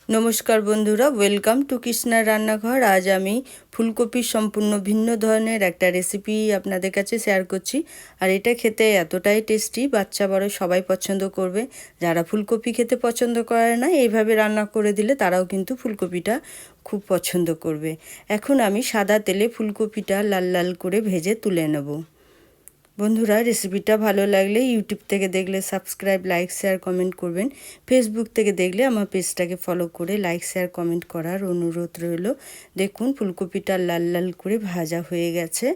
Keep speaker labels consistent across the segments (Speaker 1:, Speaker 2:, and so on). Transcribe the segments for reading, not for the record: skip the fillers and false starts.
Speaker 1: নমস্কার বন্ধুরা, welcome to কৃষ্ণার রান্নাঘর। আজ আমি ফুলকপির সম্পূর্ণ ভিন্ন ধরনের একটা রেসিপি আপনাদের কাছে শেয়ার করছি। আর এটা খেতে এতটাই টেস্টি, বাচ্চা বড় সবাই পছন্দ করবে। যারা ফুলকপি খেতে পছন্দ করে না, এইভাবে রান্না করে দিলে তারাও কিন্তু ফুলকপিটা খুব পছন্দ করবে। এখন আমি সাদা তেলে ফুলকপিটা লাল লাল করে ভেজে তুলে নেব। বন্ধুরা, রেসিপিটা ভালো লাগলে ইউটিউব থেকে দেখলে সাবস্ক্রাইব, লাইক, শেয়ার, কমেন্ট করবেন। ফেসবুক থেকে দেখলে আমার পেজটাকে ফলো করে লাইক, শেয়ার, কমেন্ট করার অনুরোধ রইল। দেখুন, ফুলকপিটা লাল লাল করে ভাজা হয়ে গেছে।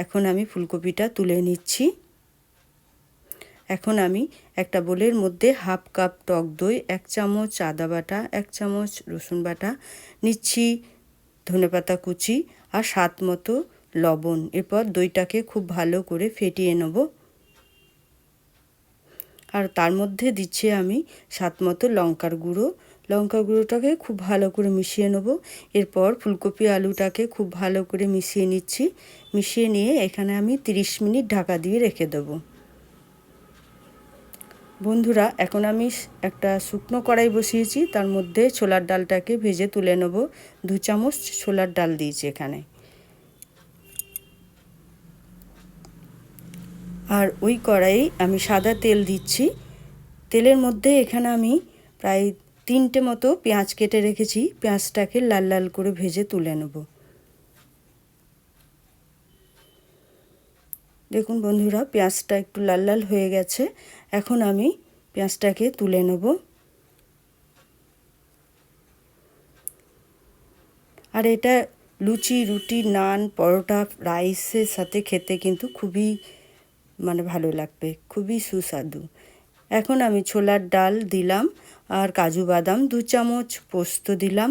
Speaker 1: এখন আমি ফুলকপিটা তুলে নিচ্ছি। এখন আমি একটা বোলের মধ্যে হাফ কাপ টক দই, 1 চামচ আদা বাটা, 1 চামচ রসুন বাটা নিচ্ছি, ধনেপাতা কুচি আর স্বাদ মতো লবণ। এরপর দইটাকে খুব ভালো করে ফেটিয়ে নেব। আর তার মধ্যে দিচ্ছি আমি স্বাদ মতো লঙ্কার গুঁড়োটাকে খুব ভালো করে মিশিয়ে নেব। এরপর ফুলকপি আলুটাকে খুব ভালো করে মিশিয়ে নিচ্ছি। মিশিয়ে নিয়ে এখানে আমি 30 মিনিট ঢাকা দিয়ে রেখে দেবো। বন্ধুরা, এখন আমি একটা শুকনো কড়াই বসিয়েছি, তার মধ্যে ছোলার ডালটাকে ভেজে তুলে নেব। 2 চামচ ছোলার ডাল দিয়েছি এখানে। আর ওই কড়াই আমি সাদা তেল দিচ্ছি। তেলের মধ্যে এখানে আমি প্রায় 3টে মতো পেঁয়াজ কেটে রেখেছি। পেঁয়াজটাকে লাল লাল করে ভেজে তুলে নেব। দেখুন বন্ধুরা, পেঁয়াজটা একটু লাল লাল হয়ে গেছে। এখন আমি পেঁয়াজটাকে তুলে নেব। আর এটা লুচি, রুটি, নান, পরোটা, রাইসের সাথে খেতে কিন্তু খুবই ভালো লাগবে, খুবই সুস্বাদু। এখন আমি ছোলার ডাল দিলাম আর কাজু বাদাম, 2 চামচ পোস্ত দিলাম।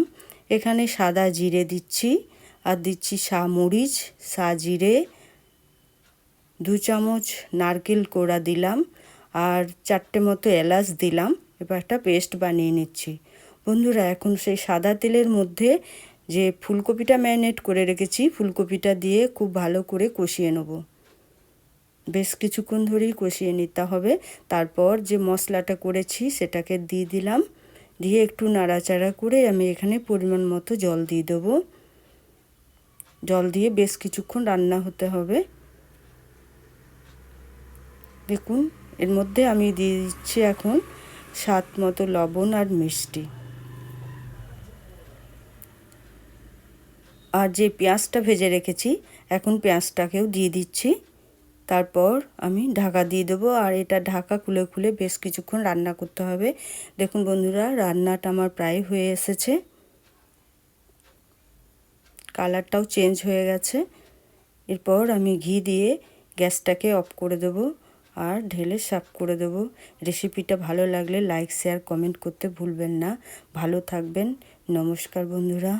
Speaker 1: এখানে সাদা জিরে দিচ্ছি আর দিচ্ছি মরিচ, জিরে, 2 চামচ নারকেল কোড়া দিলাম আর 4টে মতো এলাচ দিলাম। এবার একটা পেস্ট বানিয়ে নিচ্ছি। বন্ধুরা, এখন সেই সাদা তেলের মধ্যে যে ফুলকপিটা ম্যারিনেট করে রেখেছি, ফুলকপিটা দিয়ে খুব ভালো করে কষিয়ে নেব। বেশ কিছুক্ষণ ধরেই কষিয়ে নিতে হবে। তারপর যে মশলাটা করেছি সেটাকে দিয়ে দিলাম। দিয়ে একটু নাড়াচাড়া করে আমি এখানে পরিমাণ মতো জল দিয়ে দেবো। জল দিয়ে বেশ কিছুক্ষণ রান্না হতে হবে। দেখুন, এর মধ্যে আমি দিয়ে দিচ্ছি এখন স্বাদ মতো লবণ আর মিষ্টি। আর যে পেঁয়াজটা ভেজে রেখেছি, এখন পেঁয়াজটাকেও দিয়ে দিচ্ছি। তারপর আমি ঢাকা দিয়ে দেবো। আর এটা ঢাকা খুলে খুলে বেশ কিছুক্ষণ রান্না করতে হবে। দেখুন বন্ধুরা, রান্নাটা আমার প্রায় হয়ে এসেছে। কালারটাও চেঞ্জ হয়ে গেছে। এরপর আমি ঘি দিয়ে গ্যাসটাকে অফ করে দেবো আর ঢেলে সার্ভ করে দেবো। রেসিপিটা ভালো লাগলে লাইক, শেয়ার, কমেন্ট করতে ভুলবেন না। ভালো থাকবেন। নমস্কার বন্ধুরা।